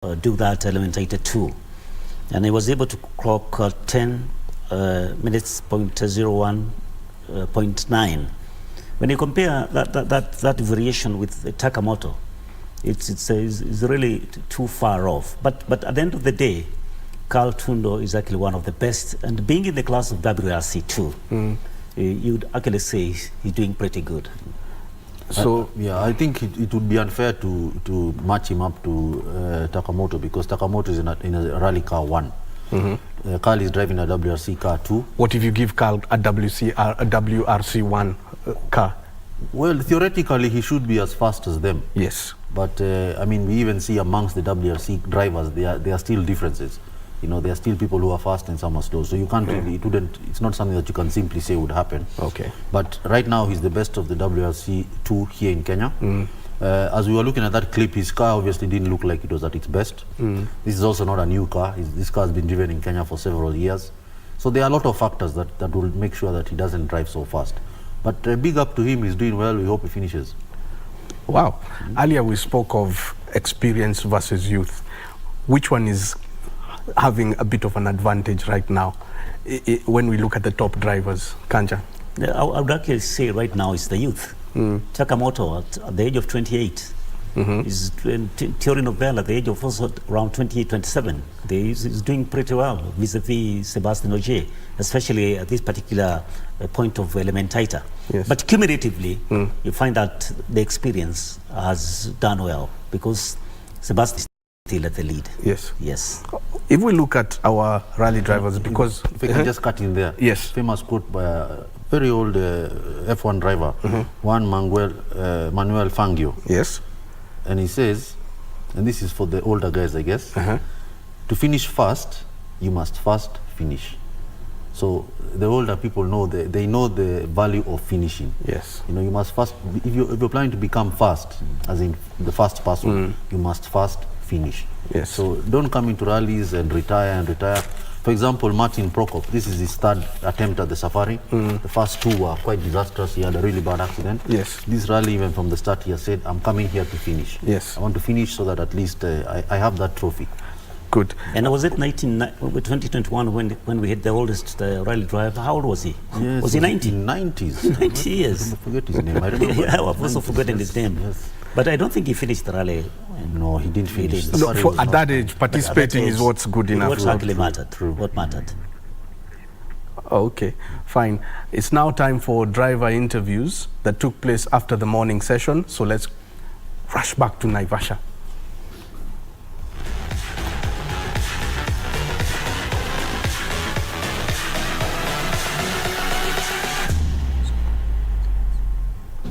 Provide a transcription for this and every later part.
do that Elementator 2. And he was able to clock 10 minutes, 0.9. When you compare that variation with Takamoto, it's really too far off. But at the end of the day, Carl Tundo is actually one of the best, and being in the class of WRC too, you'd actually say he's doing pretty good. So yeah, I think it would be unfair to match him up to Takamoto, because Takamoto is in a rally car 1. Carl is driving a WRC car 2. What if you give Carl a WRC 1 car? Well, theoretically he should be as fast as them. Yes. But I mean, we even see amongst the WRC drivers, there are still differences. You know, there are still people who are fast and some are slow. So you can't really, it's not something that you can simply say would happen. Okay. But right now he's the best of the WRC 2 here in Kenya. As we were looking at that clip, his car obviously didn't look like it was at its best. This is also not a new car. This car has been driven in Kenya for several years. So there are a lot of factors that will make sure that he doesn't drive so fast. But big up to him, he's doing well. We hope he finishes. Wow. Earlier we spoke of experience versus youth. Which one is having a bit of an advantage right now when we look at the top drivers? Kanja? I would actually say right now it's the youth. Takamoto at the age of 28 is Theory Nobel at the age of also around 28, 27. He's doing pretty well vis-a-vis Sebastian Ogier, especially at this particular point of Elementator. Yes. But cumulatively, you find that the experience has done well, because Sebastian is still at the lead. Yes. Yes. If we look at our rally drivers, because... If I can just cut in there. Yes. Famous quote by a very old F1 driver, Juan Manuel Fangio. Yes. And he says, and this is for the older guys, I guess, to finish fast, you must first finish. So the older people know, they know the value of finishing. Yes. You know, you must first, if you're planning to become fast, as in the fast person, you must first finish. Yes. So don't come into rallies and retire. For example, Martin Prokop, this is his third attempt at the safari. The first two were quite disastrous. He had a really bad accident. Yes. This rally, even from the start, he has said, I'm coming here to finish. Yes. I want to finish so that at least I have that trophy. Good. And was it 2021 when we had the oldest rally driver? How old was he? Yes, was he 90? 90s. 90 years. I forget his name. I remember. Yeah, I've also forgotten his name. Yes. But I don't think he finished the rally. No, he didn't finish. No, at that age, participating is what's good enough. What actually mattered. True. What mattered. Okay, fine. It's now time for driver interviews that took place after the morning session. So let's rush back to Naivasha.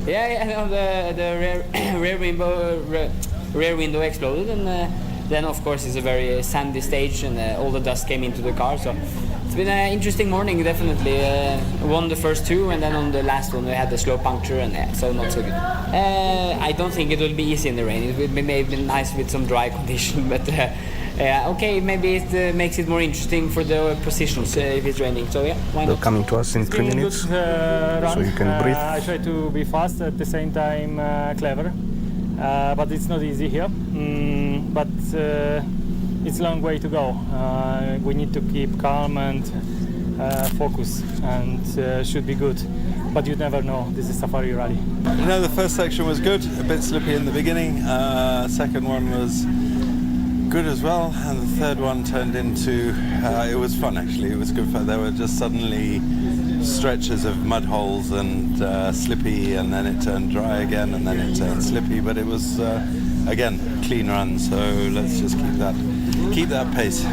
Yeah, no, the rear window exploded, and then of course it's a very sandy stage, and all the dust came into the car. So it's been an interesting morning, definitely. Won the first two, and then on the last one we had the slow puncture, and so not so good. I don't think it will be easy in the rain. It would be maybe nice with some dry condition, but okay, maybe it makes it more interesting for the positions if it's raining. So yeah, why not? They're coming to us in 3 minutes, so you can breathe. I try to be fast, at the same time clever, but it's not easy here. But it's a long way to go. We need to keep calm and focus, and should be good. But you never know, this is Safari Rally. You know, the first section was good, a bit slippy in the beginning. Second one was good as well, and the third one turned into, it was fun actually, it was good fun. There were just suddenly stretches of mud holes and slippy, and then it turned dry again, and then it turned slippy, but it was, again, clean run, so let's just keep that pace.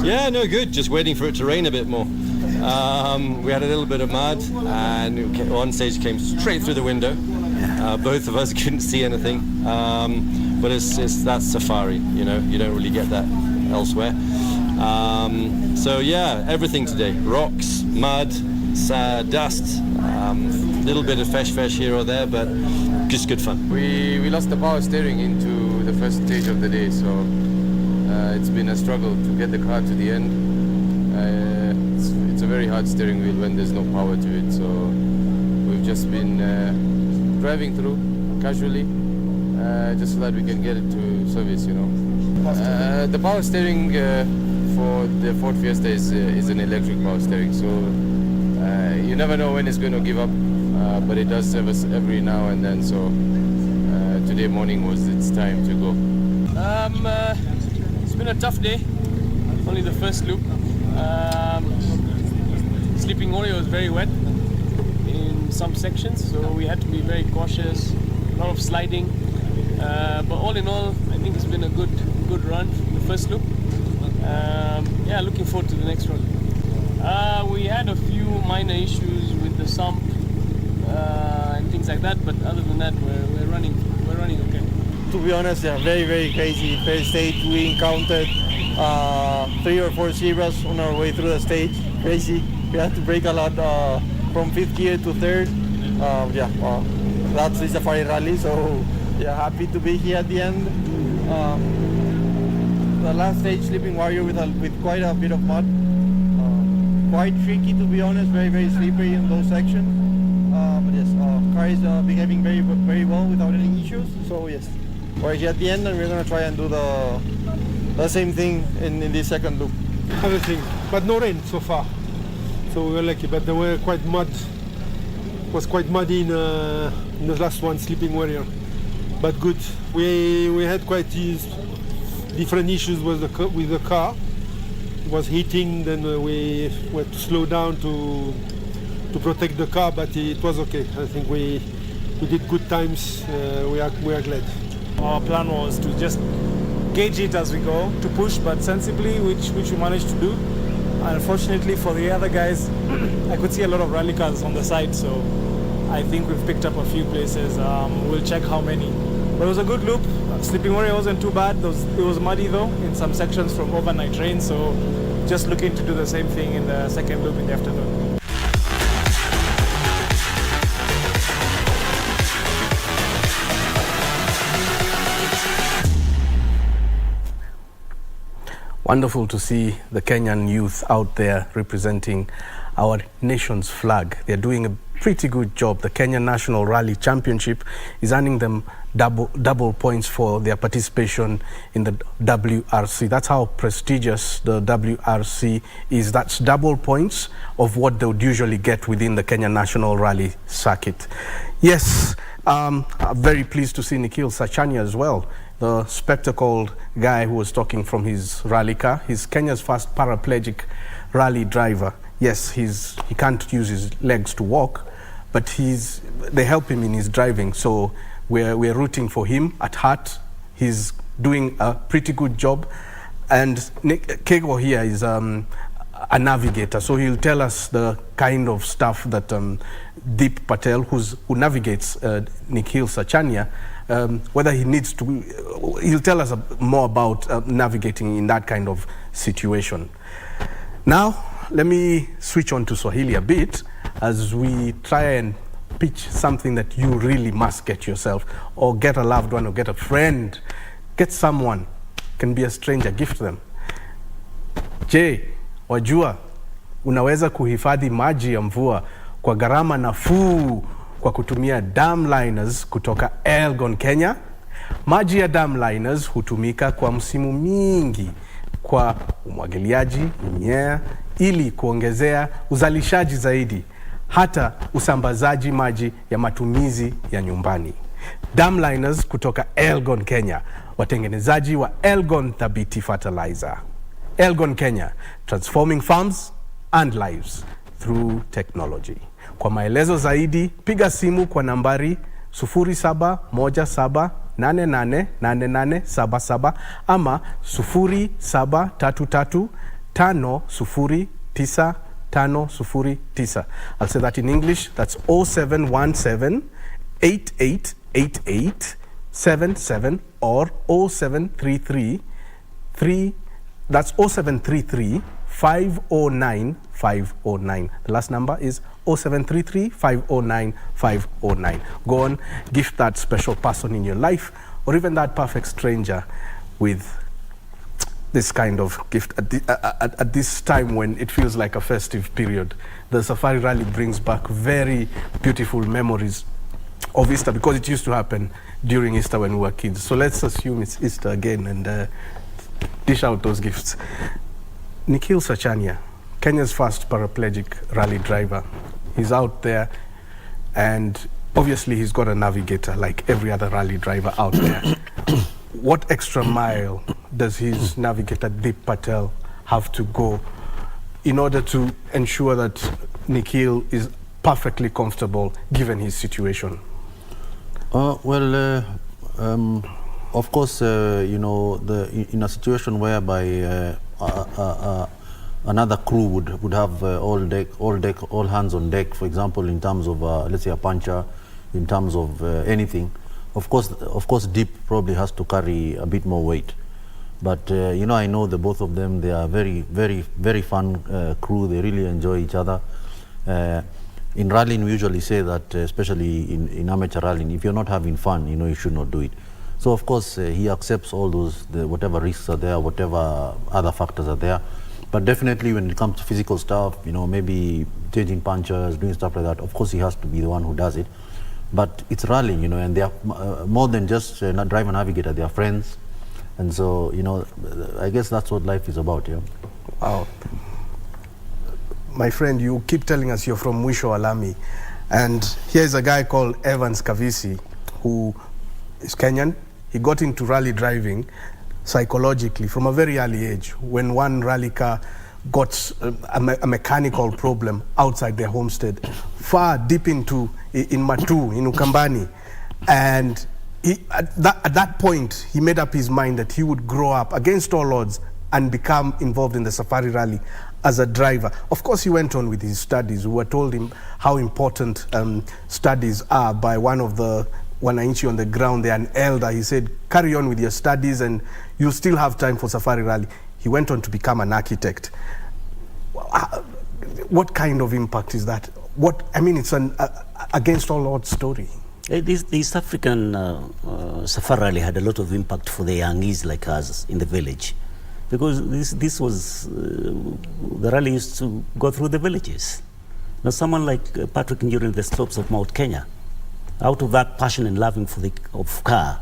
Yeah, no, good, just waiting for it to rain a bit more. We had a little bit of mud, and one stage came straight through the window. Both of us couldn't see anything. But that's Safari, you know, you don't really get that elsewhere. So yeah, everything today, rocks, mud, dust, little bit of fesh here or there, but just good fun. We lost the power steering into the first stage of the day, so it's been a struggle to get the car to the end. It's a very hard steering wheel when there's no power to it, so we've just been driving through casually, just so that we can get it to service, you know. The power steering for the Ford Fiesta is an electric power steering, so you never know when it's going to give up, but it does serve us every now and then, so today morning was its time to go. It's been a tough day, only the first loop. Sleeping Warrior was very wet in some sections, so we had to be very cautious, a lot of sliding. But all in all, I think it's been a good run, the first loop. Yeah, looking forward to the next run. We had a few minor issues with the sump and things like that, but other than that, we're running okay. To be honest, yeah, very crazy first stage. We encountered 3 or 4 zebras on our way through the stage. Crazy. We had to brake a lot from 5th gear to 3rd. That's the Safari Rally, so yeah, happy to be here at the end. The last stage, Sleeping Warrior, with quite a bit of mud. Quite tricky, to be honest, very slippery in those sections. But yes, car is behaving very well without any issues. So yes, we're here at the end, and we're gonna try and do the same thing in this second loop. Everything, but no rain so far. So we were lucky, but there were quite mud. Was quite muddy in the last one, Sleeping Warrior. But good. We had quite different issues with the car. It was heating, then we had to slow down to protect the car, but it was okay. I think we did good times. We are glad. Our plan was to just gauge it as we go, to push, but sensibly, which we managed to do. Unfortunately for the other guys, I could see a lot of rally cars on the side, so I think we've picked up a few places. We'll check how many. But it was a good loop. Sleeping Warrior wasn't too bad. It was muddy though in some sections from overnight rain, so just looking to do the same thing in the second loop in the afternoon. Wonderful to see the Kenyan youth out there representing our nation's flag. They're doing a pretty good job. The Kenya National Rally Championship is earning them double points for their participation in the WRC. That's how prestigious the WRC is. That's double points of what they would usually get within the Kenya National Rally circuit. Yes, I'm very pleased to see Nikhil Sachania as well, the spectacled guy who was talking from his rally car. He's Kenya's first paraplegic rally driver. Yes, he can't use his legs to walk, but they help him in his driving. So we're rooting for him at heart. He's doing a pretty good job. And Kego here is a navigator, so he'll tell us the kind of stuff that Deep Patel, who navigates Nikhil Sachania, whether he needs to, he'll tell us more about navigating in that kind of situation. Now, let me switch on to Swahili a bit as we try and pitch something that you really must get yourself, or get a loved one, or get a friend, get someone, can be a stranger, gift them. Je, wajua unaweza kuhifadhi maji ya mvua kwa gharama nafuu kwa kutumia dam liners kutoka Elgon, Kenya? Maji ya dam liners hutumika kwa msimu mingi kwa umwagiliaji mimea ili kuongezea uzalishaji zaidi, hata usambazaji maji ya matumizi ya nyumbani. Dam liners kutoka Elgon, Kenya, watengenezaji wa Elgon Thabiti Fertilizer. Elgon, Kenya, transforming farms and lives through technology. Kwa maelezo zaidi, piga simu kwa nambari 0717888877 ama 0733509509. I'll say that in English. That's 0717888877 or 0733 that's 0733 509 509. The last number is 0733 509 509. Go on, gift that special person in your life, or even that perfect stranger with this kind of gift at this time when it feels like a festive period. The Safari Rally brings back very beautiful memories of Easter, because it used to happen during Easter when we were kids. So let's assume it's Easter again, and dish out those gifts. Nikhil Sachania, Kenya's first paraplegic rally driver. He's out there, and obviously he's got a navigator like every other rally driver out there. What extra mile does his navigator Deep Patel have to go in order to ensure that Nikhil is perfectly comfortable given his situation? Of course, you know, in a situation whereby another crew would have all hands on deck, for example, in terms of let's say a puncher, in terms of anything. Of course, Deep probably has to carry a bit more weight. But you know, I know the both of them. They are very, very, very fun crew. They really enjoy each other. In rallying, we usually say that, especially in amateur rallying, if you're not having fun, you know, you should not do it. So of course, he accepts all those, whatever risks are there, whatever other factors are there. But definitely, when it comes to physical stuff, you know, maybe changing punchers, doing stuff like that, of course, he has to be the one who does it. But it's rallying, you know, and they are more than just not driver navigator. They are friends, and so, you know, I guess that's what life is about. Yeah. Wow. My friend, you keep telling us you're from Mwisho wa Lami, and here's a guy called Evans Kavisi, who is Kenyan. He got into rally driving psychologically from a very early age, when one rally car got a mechanical problem outside their homestead, far deep in Matu, in Ukambani. And at that point, he made up his mind that he would grow up against all odds and become involved in the safari rally as a driver. Of course, he went on with his studies. We were told him how important studies are by one of the wananchi on the ground. They're an elder. He said, carry on with your studies and you'll still have time for safari rally. He went on to become an architect. What kind of impact is that? I mean, it's an against all odds story. The East African safari rally had a lot of impact for the youngies like us in the village, because this was the rally used to go through the villages. Now, someone like Patrick during the slopes of Mount Kenya, out of that passion and loving for the car,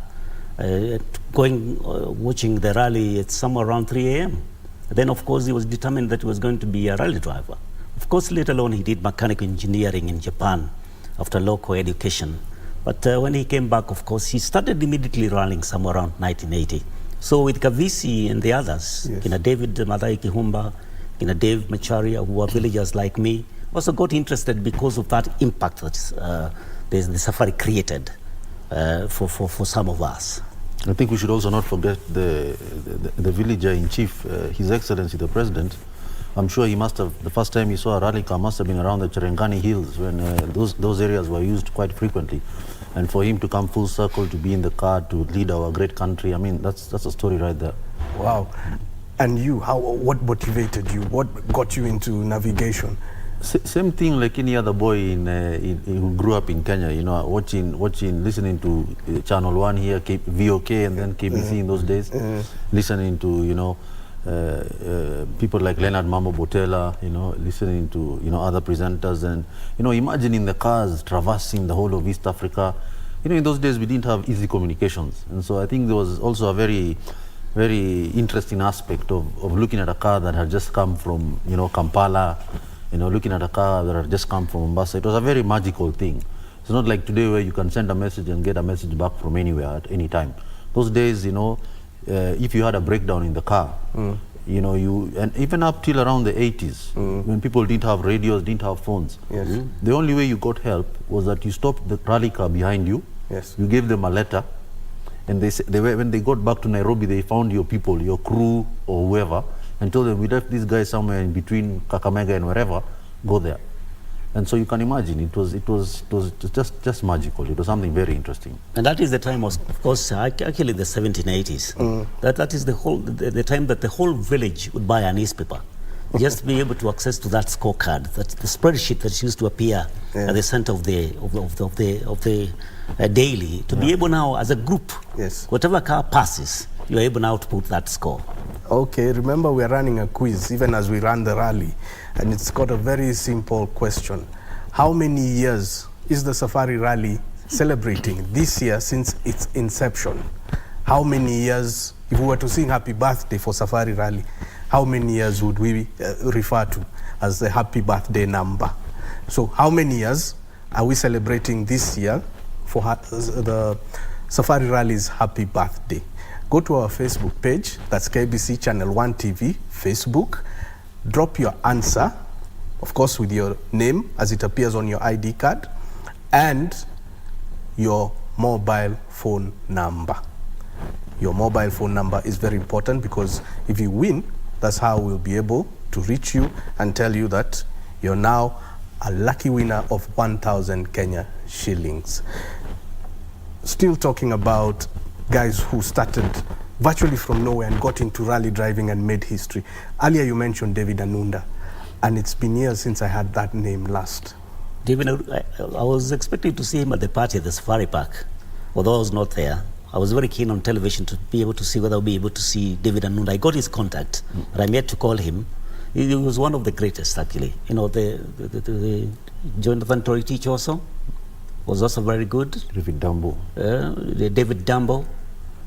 watching the rally at somewhere around 3 a.m. Then, of course, he was determined that he was going to be a rally driver. Of course, later on, he did mechanical engineering in Japan after local education. But when he came back, of course, he started immediately rallying somewhere around 1980. So with Kavisi and the others, yes, David Madai Kihumba, Dave Macharia, who are villagers like me, also got interested because of that impact that the safari created for some of us. I think we should also not forget the villager in chief, His Excellency the President. I'm sure he must have, the first time he saw a rally car must have been around the Cherengani Hills, when those areas were used quite frequently. And for him to come full circle, to be in the car, to lead our great country, I mean, that's a story right there. Wow. And you, what motivated you? What got you into navigation? Same thing like any other boy who grew up in Kenya, you know, watching, listening to Channel 1 here, VOK, and then KBC in those days, listening to, you know, people like Leonard Mambo Botella, you know, listening to, you know, other presenters, and, you know, imagining the cars traversing the whole of East Africa. You know, in those days we didn't have easy communications, and so I think there was also a very, very interesting aspect of looking at a car that had just come from, you know, Kampala, you know, looking at a car that had just come from Mombasa. It was a very magical thing. It's not like today where you can send a message and get a message back from anywhere at any time. Those days, you know, if you had a breakdown in the car, you know, and even up till around the 80s, when people didn't have radios, didn't have phones, the only way you got help was that you stopped the rally car behind you, you gave them a letter, and when they got back to Nairobi, they found your people, your crew or whoever, and told them, we left this guy somewhere in between Kakamega and wherever, go there. And so you can imagine, it was just magical. It was something very interesting. And that is the time, of course, actually the 1780s. That is the time that the whole village would buy a newspaper, just to be able to access to that scorecard, that the spreadsheet that used to appear at the center of the daily, to be able now, as a group, whatever car passes, you're able now to put that score. Okay, remember we're running a quiz even as we run the rally, and it's got a very simple question. How many years is the Safari Rally celebrating this year since its inception? How many years if we were to sing happy birthday for Safari Rally, how many years would we refer to as the happy birthday number? So how many years are we celebrating this year for the Safari Rally's happy birthday? Go to our Facebook page, that's KBC Channel 1 TV, Facebook. Drop your answer, of course with your name as it appears on your ID card, and your mobile phone number. Your mobile phone number is very important because if you win, that's how we'll be able to reach you and tell you that you're now a lucky winner of 1,000 Kenya shillings. Still talking about guys who started virtually from nowhere and got into rally driving and made history. Earlier you mentioned David Anunda, and it's been years since I had that name last. David, I was expecting to see him at the party at the Safari Park, although I was not there. I was very keen on television to be able to see whether I'll be able to see David Anunda. I got his contact, but I'm yet to call him. He was one of the greatest, actually. You know, the Jonathan Toritich also was also very good. David Dumbo. David Dumbo.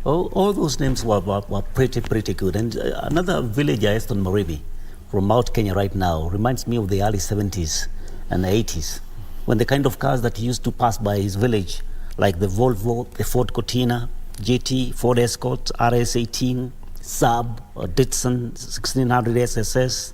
All those names were pretty good. And another villager, Eston Moribi, from Mount Kenya right now, reminds me of the early 70s and the 80s, when the kind of cars that he used to pass by his village, like the Volvo, the Ford Cortina, GT, Ford Escort, RS18, Saab, or Ditson 1600 SSS,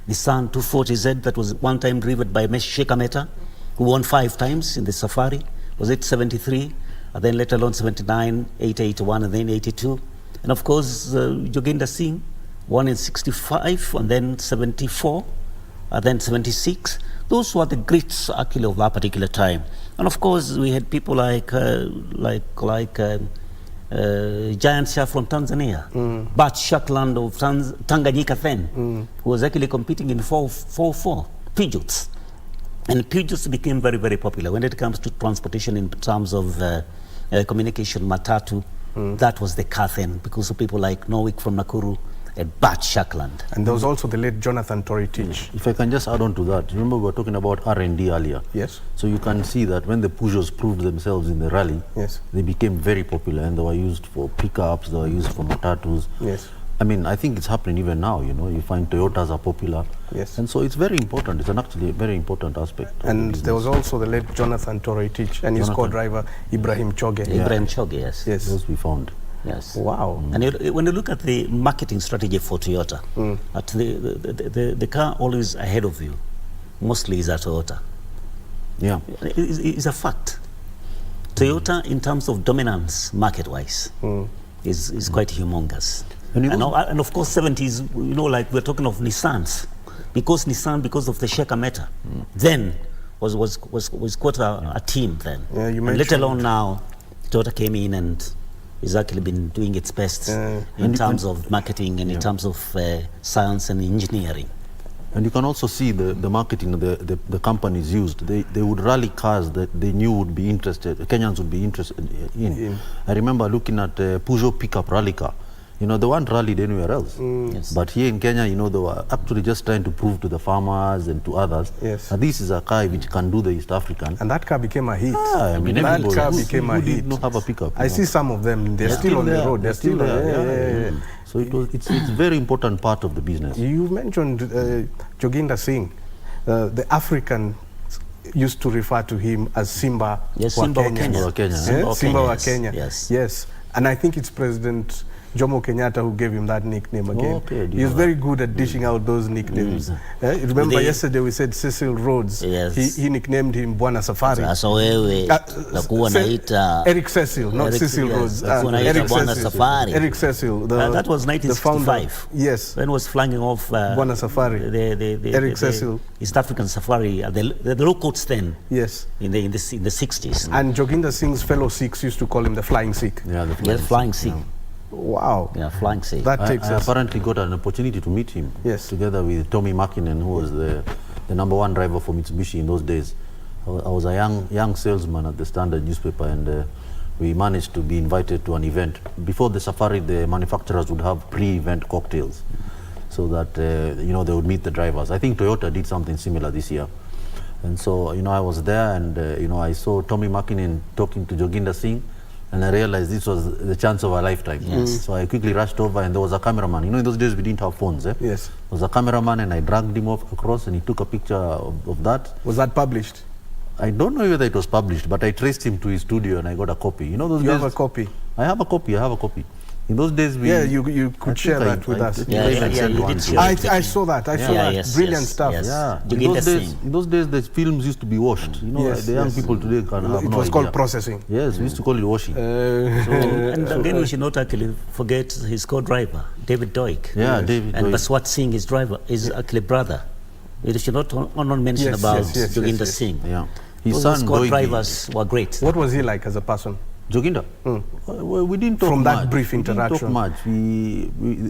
Nissan 240Z that was one time driven by Meshi Shekameta, who won 5 times in the Safari. Was it 73? And then later on 79, 81, and then 82. And of course, Joginder Singh won in 65, and then 74, and then 76. Those were the greats actually of that particular time. And of course, we had people like Giant Shah from Tanzania, Bart Shackland of Tanganyika then, who was actually competing in 4x4 Peugeots. And Peugeots became very, very popular when it comes to transportation in terms of communication, matatu. That was the car then, because of people like Norwick from Nakuru and Bart Shackland. And there was also the late Jonathan Toritich. If I can just add on to that, remember we were talking about R&D earlier. Yes. So you can see that when the Peugeots proved themselves in the rally, yes, they became very popular, and they were used for pickups, they were used for matatus. Yes. I mean, I think it's happening even now, you know, you find Toyotas are popular. Yes. And so it's very important. It's actually a very important aspect. And there was also the late Jonathan Toritich and his co-driver Ibrahim Choge. Yeah. Ibrahim Choge, yes. Yes. Those we found. Yes. Wow. And when you look at the marketing strategy for Toyota, at the car always ahead of you, mostly is a Toyota. Yeah. It's a fact. Toyota, in terms of dominance market-wise, is quite humongous. And of course, 70s, you know, like we're talking of Nissans, because Nissan, because of the Shekameta, then was quite a team then. Yeah, you and let alone now, Toyota came in and has actually been doing its best in terms of marketing and in terms of science and engineering. And you can also see the marketing the companies used. They would rally cars that they knew would be interested, Kenyans would be interested in. I remember looking at Peugeot pickup rally car. You know, they weren't rallied anywhere else. Yes. But here in Kenya, you know, they were actually just trying to prove to the farmers and to others that this is a car which can do the East African. And that car became a hit. I mean, that car became a hit. Did not have a pickup. I see some of them. They're still on the road. They're still there. So it's a very important part of the business. You mentioned Joginder Singh. The African used to refer to him as Simba Simba wa Kenya. Simba wa Kenya. Yes. And I think it's President Jomo Kenyatta who gave him that nickname again. He's very good at dishing out those nicknames. Remember yesterday we said Cecil Rhodes. Yes. He nicknamed him Bwana Safari. Eric Cecil, not Cecil Rhodes. Eric Cecil. Eric Cecil. That was 1965. Yes. When was flagging off Bwana Safari. Eric Cecil. East African Safari, the locals then. Yes. In the 60s. And Joginder Singh's fellow Sikhs used to call him the Flying Sikh. Yeah, the Flying Sikh. Wow. Yeah, Flying Sikh. That takes I us. apparently got an opportunity to meet him. Yes. Together with Tommy Makinen, who was the #1 driver for Mitsubishi in those days. I was a young salesman at the Standard newspaper, and we managed to be invited to an event. Before the safari, the manufacturers would have pre-event cocktails so that you know, they would meet the drivers. I think Toyota did something similar this year. And so, you know, I was there, and you know, I saw Tommy Makinen talking to Joginder Singh, and I realized this was the chance of a lifetime. So I quickly rushed over, and there was a cameraman. You know, in those days we didn't have phones. Yes. There was a cameraman, and I dragged him across, and he took a picture of that. Was that published? I don't know whether it was published, but I traced him to his studio, and I got a copy. You know those days? You have a copy? I have a copy. In those days, you could share that with us. I saw that. I saw that. Brilliant stuff. Yeah. In those days, the films used to be washed. You know, the young people today can have no idea. It was called processing. Yes, we used to call it washing. And again, we should not actually forget his co-driver, David Doig. Yeah, David Doig. And Baswat Singh, his driver, is actually brother. We should not mention about Joginder Singh. Yeah. His son, co-drivers were great. What was he like as a person? Joginder? Well, we didn't talk from much. That brief interaction.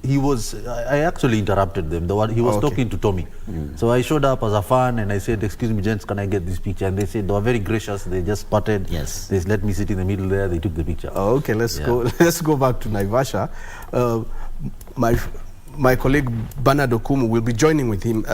He was. I actually interrupted them. He was talking to Tommy. So I showed up as a fan, and I said, "Excuse me, gents, can I get this picture?" And they said they were very gracious. They just spotted. Yes. They let me sit in the middle there. They took the picture. Okay, let's go. Let's go back to Naivasha. My colleague Bernard Okumu will be joining with him.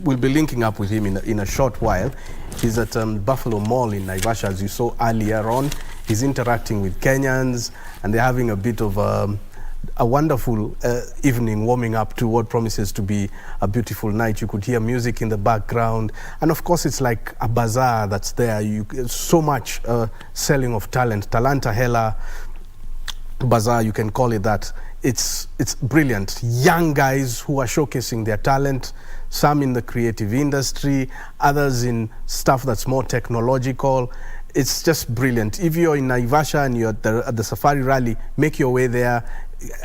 We'll be linking up with him in a short while. He's at Buffalo Mall in Naivasha, as you saw earlier on. He's interacting with Kenyans, and they're having a bit of a wonderful evening, warming up to what promises to be a beautiful night. You could hear music in the background, and of course it's like a bazaar that's there. So much selling of talent. Talanta Hella Bazaar, you can call it that. It's brilliant. Young guys who are showcasing their talent, some in the creative industry, others in stuff that's more technological. It's just brilliant. If you're in Naivasha and you're at the Safari Rally, make your way there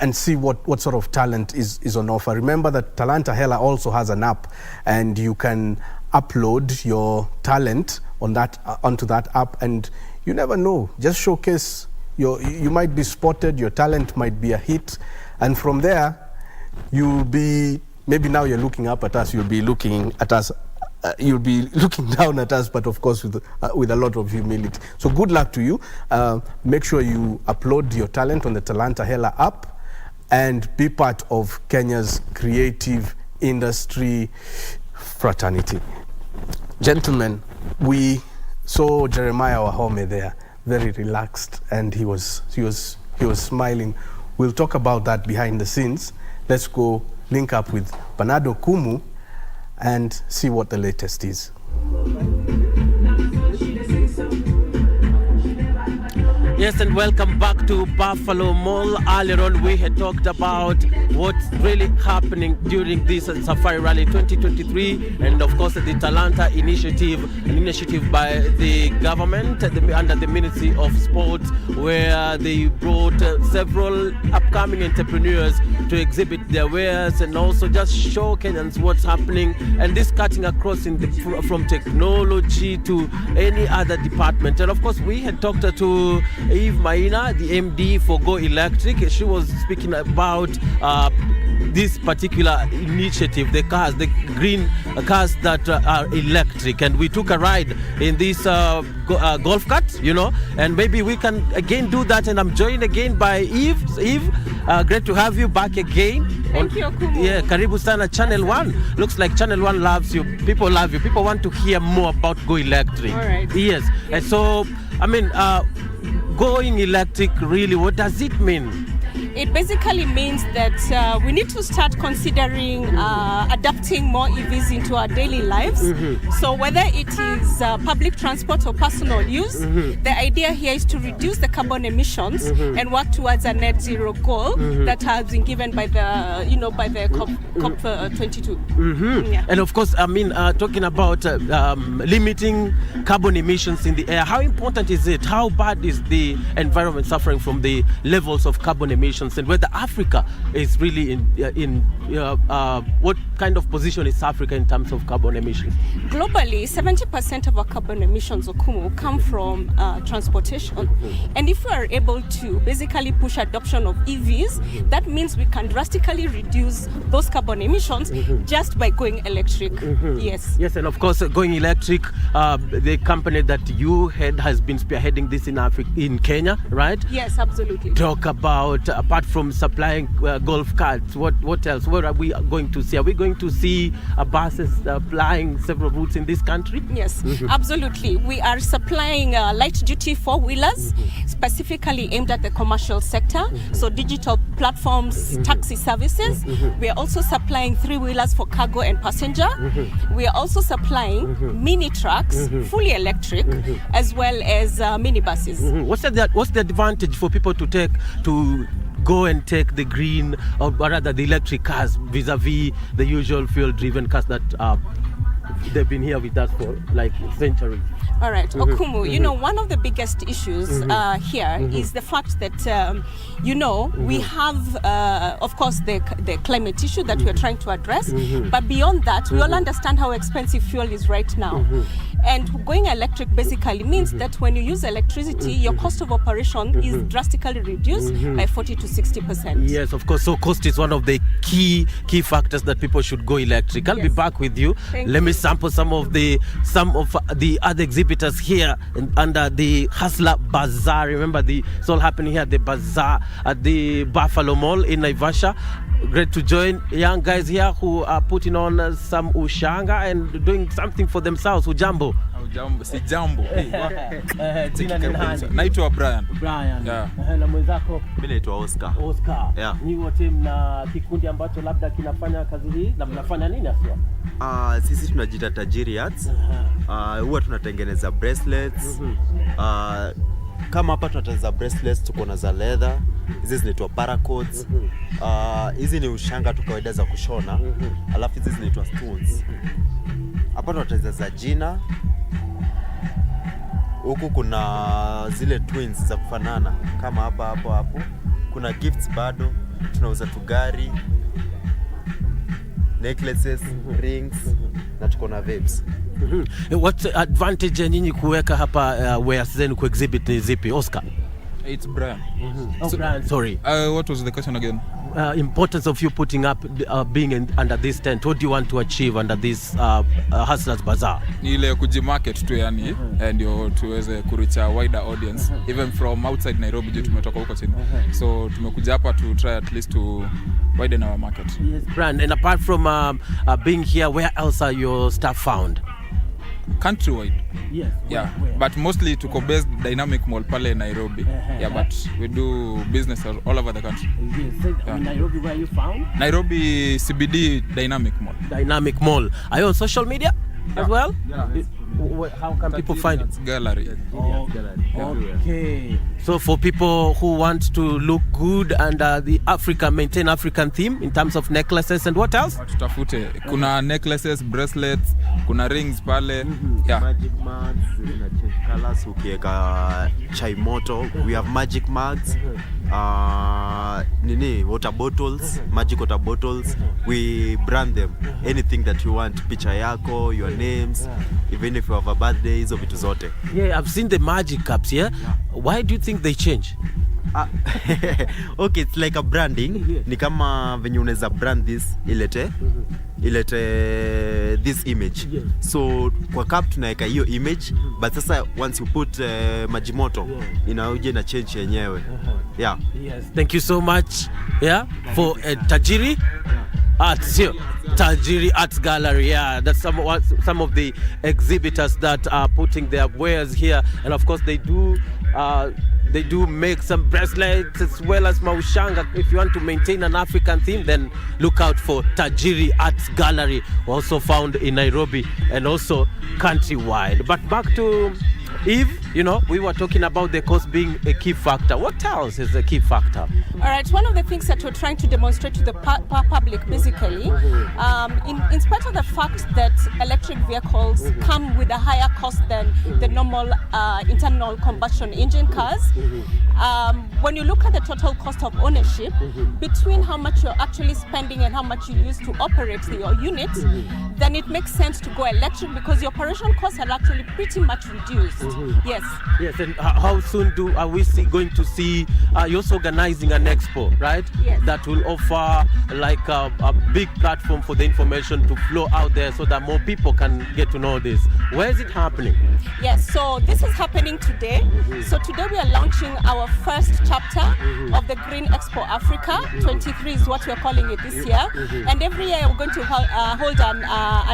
and see what sort of talent is on offer. Remember that Talanta Hella also has an app, and you can upload your talent onto that app, and you never know. Just showcase. You might be spotted, your talent might be a hit, and from there, you'll be, maybe now you're looking up at us, you'll be looking at us, you'll be looking down at us, but of course with a lot of humility. So good luck to you. Make sure you upload your talent on the Talanta Hella app, and be part of Kenya's creative industry fraternity. Gentlemen, we saw Jeremiah Wahome there, very relaxed, and he was smiling. We'll talk about that behind the scenes. Let's go link up with Bernard Okumu and see what the latest is. Yes, and welcome back to Buffalo Mall. Earlier on, we had talked about what's really happening during this Safari Rally 2023, and of course the Talanta initiative, an initiative by the government under the Ministry of Sport, where they brought several upcoming entrepreneurs to exhibit their wares and also just show Kenyans what's happening, and this cutting across from technology to any other department. And of course, we had talked to Eve Maina, the MD for Go Electric. She was speaking about this particular initiative, the green cars that are electric, and we took a ride in this golf cart, and maybe we can again do that. And I'm joined again by Eve. Eve, great to have you back again. Thank you, Okumu. Yeah, karibu sana Channel 1. Looks like Channel 1 loves you. People love you. People want to hear more about Go Electric. All right. Yes. And so, going electric, really, what does it mean? It basically means that we need to start considering adapting more EVs into our daily lives. Mm-hmm. So whether it is public transport or personal use, mm-hmm. the idea here is to reduce the carbon emissions, mm-hmm. and work towards a net zero goal, mm-hmm. that has been given by the COP 22. Mm-hmm. Yeah. And of course, talking about limiting carbon emissions in the air, how important is it? How bad is the environment suffering from the levels of carbon emissions? And whether Africa is really in what kind of position is Africa in terms of carbon emissions? Globally, 70% of our carbon emissions, Okumu, come from transportation. Mm-hmm. And if we are able to basically push adoption of EVs, mm-hmm. that means we can drastically reduce those carbon emissions, mm-hmm. just by going electric. Mm-hmm. Yes. Yes, and of course, going electric, the company that you head has been spearheading this in Kenya, right? Yes, absolutely. Talk about, apart apart from supplying golf carts, what else? What are we going to see? Are we going to see buses plying several routes in this country? Yes, absolutely. We are supplying light-duty four-wheelers, specifically aimed at the commercial sector, so digital platforms, taxi services. We are also supplying three-wheelers for cargo and passenger. We are also supplying mini trucks, fully electric, as well as minibuses. What's the advantage for people to go and take the green, or rather the electric cars, vis-a-vis the usual fuel-driven cars that they've been here with us for like centuries? All right, Okumu, you know, one of the biggest issues here is the fact that, we have, of course, the climate issue that we're trying to address. But beyond that, we all understand how expensive fuel is right now. And going electric basically means that when you use electricity, your cost of operation is drastically reduced by 40 to 60%. Yes, of course. So cost is one of the key factors that people should go electric. I'll be back with you. Let me sample some of the other exhibitors here under the Hustler Bazaar. Remember, it's all happening here at the Bazaar at the Buffalo Mall in Naivasha. Great to join young guys here who are putting on some ushanga and doing something for themselves. Ujambo? Si jambo. Jina ni nani? Naitwa Brian. Yeah. Na mwenzako? Mimi naitwa Oscar. Yeah. Ni wote mna kikundi ambacho labda kinafanya kazi hii na mnafanya nini hasa? Sisi tunajiita Tajiri Arts. Huwa tunatengeneza bracelets. Kama hapa tunatengeneza bracelets, tuko na za leather. Hizi zinaitwa paracords. Hizi ni ushanga tu kawaida za kushona. Alafu hizi zinaitwa stones. Hapa tunatengeneza za jina. Huku kuna zile twins za kufanana kama hapo. Kuna gifts bado, tunauza tugari, necklaces, rings, na tuko na vapes. What advantage ya nyinyi kuweka hapa wares zenu kuexhibit ni zipi, Oscar? It's Brian. Brian, sorry. What was the question again? Importance of you putting up, being under this tent. What do you want to achieve under this Hustlers Bazaar? Ni ile kujimarket tu yani, ndio tuweze kureach a wider audience, even from outside Nairobi, juu tumetoka huko chini. So tumekuja hapa to try at least to widen our market. Yes, Brian. And apart from being here, where else are your staff found? Countrywide. Yes. Yeah, but mostly tuko based Dynamic Mall pale Nairobi. Yeah, but we do business all over the country. Yes. In Nairobi, where are you found? Nairobi CBD Dynamic Mall. Dynamic Mall. Are you on social media as well? Yeah. How can people find it? Gallery. Okay. So for people who want to look good and maintain African theme in terms of necklaces and what else? Tutafute. Kuna necklaces, bracelets, kuna rings pale. Yeah. Magic mugs, na change colors ukiweka chai moto. We have magic mugs. Water bottles, magic water bottles. We brand them. Anything that you want, picture yako, your names, even if you have a birthday, hizo vitu zote. Yeah, I've seen the magic cups, yeah? Why do you think they change? Okay, it's like a branding. Ni kama venye unaweza brand this ilete this image. So kwa cup tunaweka hiyo image, but sasa once you put majimoto inauje na change yenyewe. Yeah. Yes. Thank you so much. Yeah, for Tajiri Arts here. Tajiri Arts Gallery. Yeah, that's some of the exhibitors that are putting their wares here, and of course they do make some bracelets as well as maushanga. If you want to maintain an African theme, then look out for Tajiri Arts Gallery, also found in Nairobi and also countrywide. But back to Eve, we were talking about the cost being a key factor. What else is a key factor? All right, one of the things that we're trying to demonstrate to the public, basically, in spite of the fact that electric vehicles come with a higher cost than the normal internal combustion engine cars, when you look at the total cost of ownership, between how much you're actually spending and how much you use to operate your unit, then it makes sense to go electric because the operation costs are actually pretty much reduced. Yes. Yes, and how soon are we going to see, you're also organizing an expo, right? Yes. That will offer like a big platform for the information to flow out there so that more people can get to know this. Where is it happening? Yes, so this is happening today. So today we are launching our first chapter of the Green Expo Africa. 23 is what we're calling it this year. And every year we're going to hold an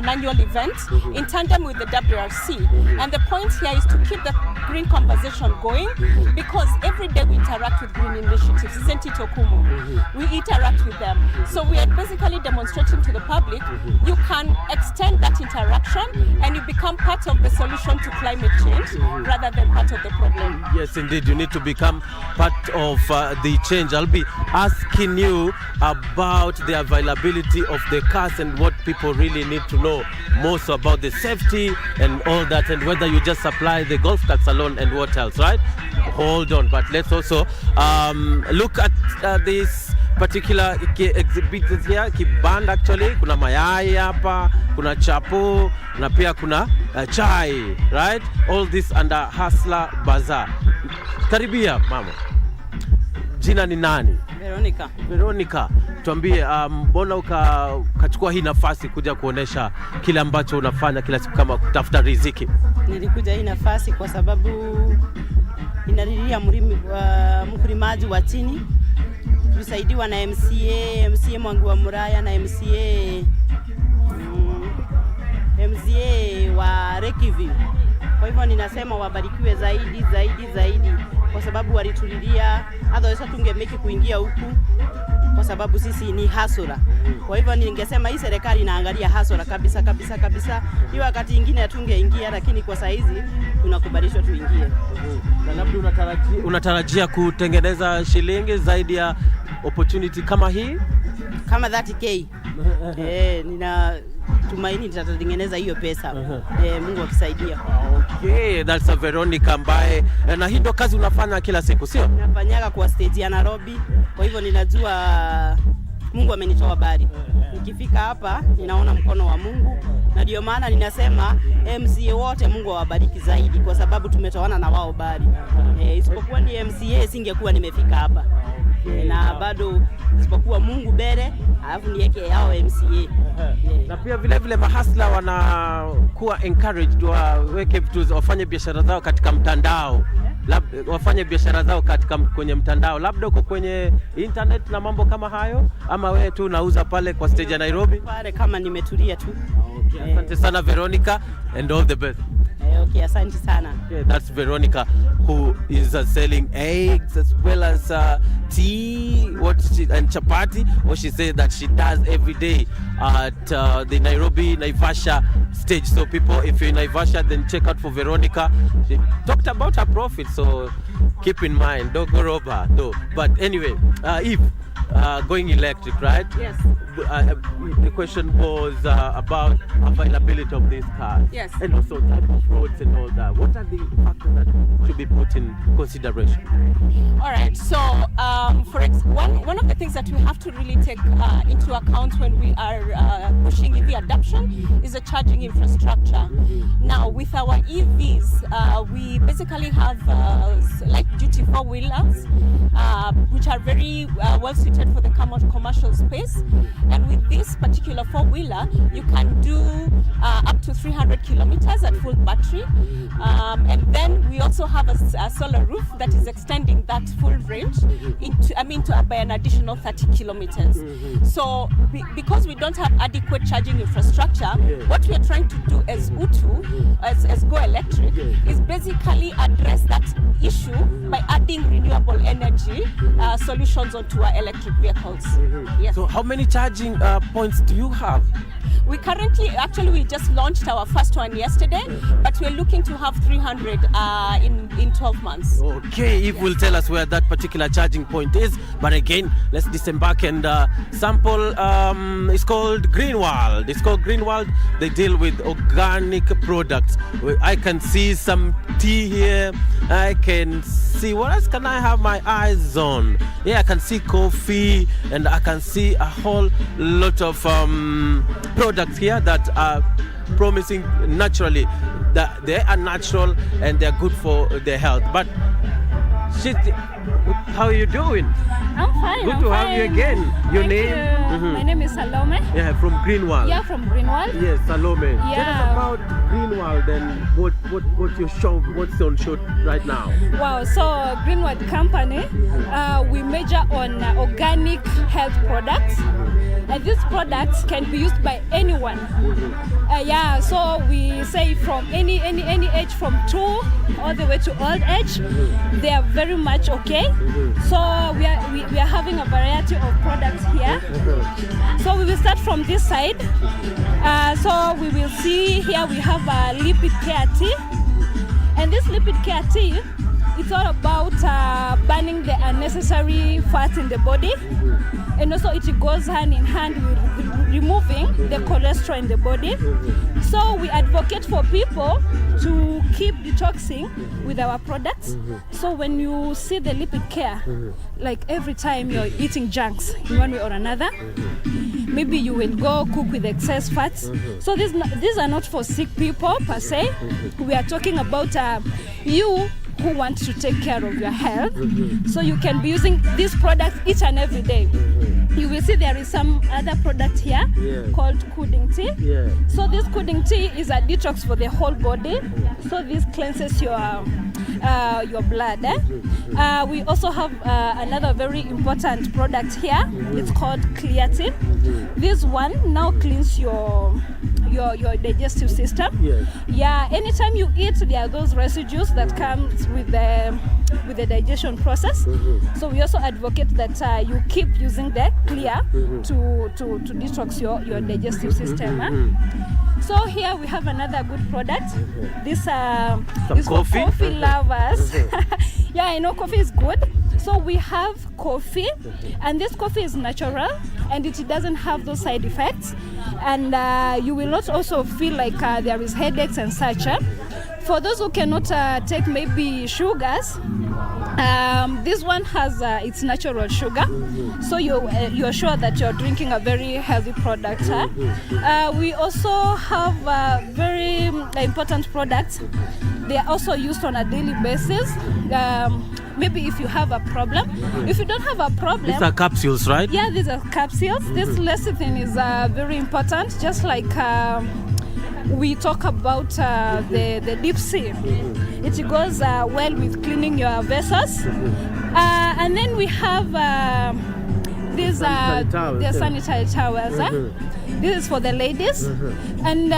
annual event in tandem with the WRC. And the point here is to keep the green conversation going, because every day we interact with green initiatives, isn't it, Okumu? We interact with them. So we are basically demonstrating to the public you can extend that interaction and you become part of the solution to climate change rather than part of the problem. Yes, indeed, you need to become part of the change. I'll be asking you about the availability of the cars and what people really need to know most about the safety and all that, and whether you just supply the golf carts alone and what else, right? Hold on, but let's also look at this particular exhibit here, kibanda actually. Kuna mayai hapa, kuna chapo, na pia kuna chai, right? All this under Hustler Bazaar. Karibia mama. Jina ni nani? Veronica. Veronica, tuambie mbona ukachukua hii nafasi kuja kuonesha kile ambacho unafanya kila siku kama kutafuta riziki? Nilikuja hii nafasi kwa sababu inalilia mkulimaji wa chini. Tulisaidiwa na MCA Mwangi wa Muraya na MCA wa Rekivi. Kwa hivyo ninasema wabarikiwe zaidi kwa sababu walitulilia, otherwise tungemeki kuingia huku kwa sababu sisi ni hasura. Kwa hivyo ningesema hii serikali inaangalia hasura kabisa. Hii wakati ingine hatungeingia, lakini kwa saa hizi tunakubalishwa tuingie. Na labda unatarajia kutengeneza shilingi zaidi ya opportunity kama hii? Kama 30k. Nina tumaini tutatengeneza hiyo pesa. Mungu akisaidia. Okay, that's a Veronica ambaye, na hii ndo kazi unafanya kila siku, sio? Nafanyaga kwa stage ya Nairobi. Kwa hivyo ninajua Mungu amenitoa bari. Nikifika hapa ninaona mkono wa Mungu, na ndio maana ninasema MCA wote Mungu awabariki zaidi kwa sababu tumetoana na wao bari. Isipokuwa ni MCA singekuwa nimefika hapa. Na bado isipokuwa Mungu bere, alafu niweke yao MCA. Na pia vile mahasla wanakuwa encouraged waweke vitu, wafanye biashara zao katika mtandao. Wafanye biashara zao kwenye mtandao, labda uko kwenye internet na mambo kama hayo, ama wewe tu unauza pale kwa stage ya Nairobi? Pale kama nimetulia tu. Okay, asante sana Veronica and all the best. Okay, asante sana. Okay, that's Veronica, who is selling eggs as well as tea, and chapati. What she said that she does every day at the Nairobi Naivasha stage. So people, if you're in Naivasha, then check out for Veronica. She talked about her profit, so keep in mind, don't go rob her though. But anyway, Eve, going electric, right? Yes. The question was about availability of these cars. Yes. And also type of roads and all that. What are the factors that should be put in consideration? All right. So, one of the things that we have to really take into account when we are pushing EV adoption is the charging infrastructure. Now, with our EVs, we basically have light-duty four-wheelers, which are very well suited for the commercial space. And with this particular four-wheeler, you can do up to 300 kilometers at full battery. And then we also have a solar roof that is extending that full range by an additional 30 kilometers. So because we don't have adequate charging infrastructure, what we are trying to do as UTU, as Go Electric, is basically address that issue by adding renewable energy solutions onto our electric vehicles. Yes. So how many charging points do you have? We currently, we just launched our first one yesterday, but we're looking to have 300 in 12 months. Okay, Eve will tell us where that particular charging point is. But again, let's disembark and sample. It's called Greenwald. It's called Greenwald. They deal with organic products. I can see some tea here. I can see, what else can I have my eyes on? Yeah, I can see coffee, and I can see a whole lot of products here that are promising naturally, that they are natural and they're good for their health. But How are you doing? I'm fine. Good to have you again. Your Thank name? You. My name is Salome. Yeah, from Greenwald. Yeah, from Greenwald. Yes, Salome. Yeah. Tell us about Greenwald and what's your show? What's on show right now? Wow. So Greenwald company, we major on organic health products, and these products can be used by anyone. Yeah. So we say from any age, from 2 all the way to old age, they are very much okay. So we are having a variety of products here. So we will start from this side. So we will see here we have a lipid care tea, and this lipid care tea, it's all about burning the unnecessary fat in the body, and also it goes hand in hand with removing the cholesterol in the body. So we advocate for people to keep detoxing with our products. So when you see the lipid care, like every time you're eating junks in one way or another, maybe you will go cook with excess fats. So these are not for sick people per se. We are talking about you who want to take care of your health. So you can be using these products each and every day. You will see there is some other product here called Kuding tea. So this Kuding tea is a detox for the whole body. So this cleanses your blood. We also have another very important product here. It's called Clear tea. This one now cleans your digestive system. Yeah, anytime you eat, there are those residues that comes with the digestion process. So we also advocate that you keep using the Clear to detox your digestive system. So here we have another good product. This is for coffee lovers. Yeah, I know coffee is good. So we have coffee, and this coffee is natural, and it doesn't have those side effects. And you will not also feel like there is headaches and such. For those who cannot take maybe sugars, this one has its natural sugar, so you're sure that you're drinking a very healthy product. We also have very important products. They are also used on a daily basis. Maybe if you have a problem. If you don't have a problem... These are capsules, right? Yeah, these are capsules. This lecithin is very important, just like we talk about the deep sea. It goes well with cleaning your vessels. And then we have these the sanitary towels. This is for the ladies. And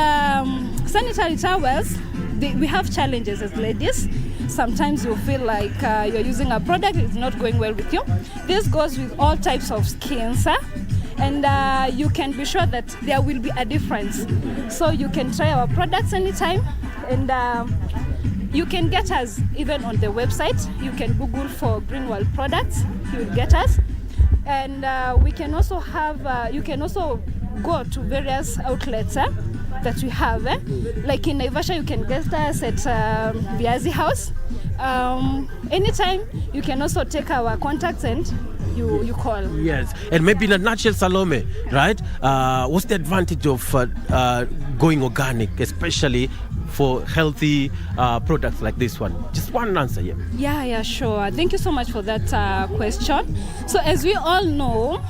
sanitary towels, we have challenges as ladies. Sometimes you feel like you're using a product, it's not going well with you. This goes with all types of skins. And you can be sure that there will be a difference. So you can try our products anytime, and you can get us even on the website. You can Google for Greenwald products, you will get us. And we can also have, you can also go to various outlets that we have. Like in Naivasha, you can get us at Viazi House. Anytime, you can also take our contacts and you call. Yes, and maybe in a nutshell, Salome, right? What's the advantage of going organic, especially for healthy products like this one? Just one answer here. Yeah, sure. Thank you so much for that question. So as we all know,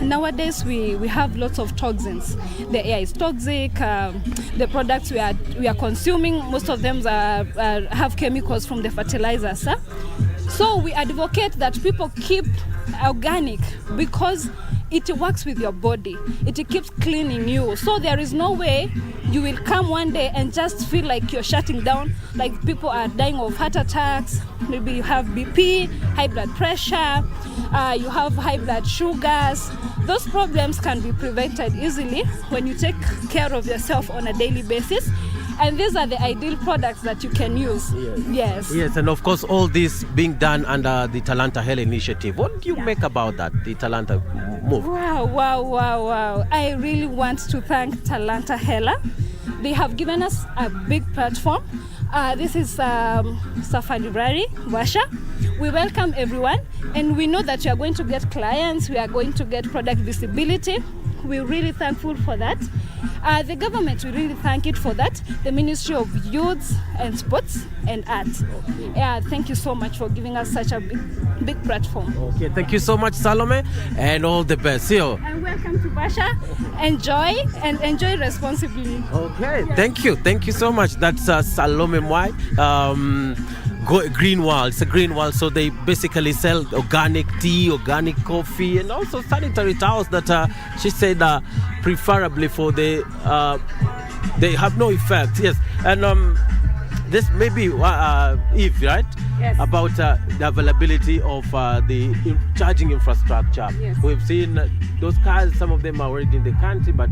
nowadays we have lots of toxins. The air is toxic. The products we are consuming, most of them have chemicals from the fertilizers. So we advocate that people keep organic because it works with your body. It keeps cleaning you. So there is no way you will come one day and just feel like you're shutting down, like people are dying of heart attacks. Maybe you have BP, high blood pressure, you have high blood sugars. Those problems can be prevented easily when you take care of yourself on a daily basis. And these are the ideal products that you can use. Yes. Yes, and of course, all this being done under the Talanta Hella initiative. What do you make about that, the Talanta move? Wow. I really want to thank Talanta Hella. They have given us a big platform. This is Safari Rari, Washa. We welcome everyone, and we know that you are going to get clients, we are going to get product visibility. We're really thankful for that. The government, we really thank it for that. The Ministry of Youth and Sports and Art. Yeah, thank you so much for giving us such a big platform. Okay, thank you so much, Salome, and all the best. See you. And welcome to Basha. Enjoy and enjoy responsibly. Okay, thank you so much. That's Salome Mwai. Greenwald. It's a Greenwald, so they basically sell organic tea, organic coffee, and also sanitary towels that she said preferably for they have no effect. Yes, and this may be Eve, right? Yes. About the availability of the charging infrastructure. Yes. We've seen those cars, some of them are already in the country, but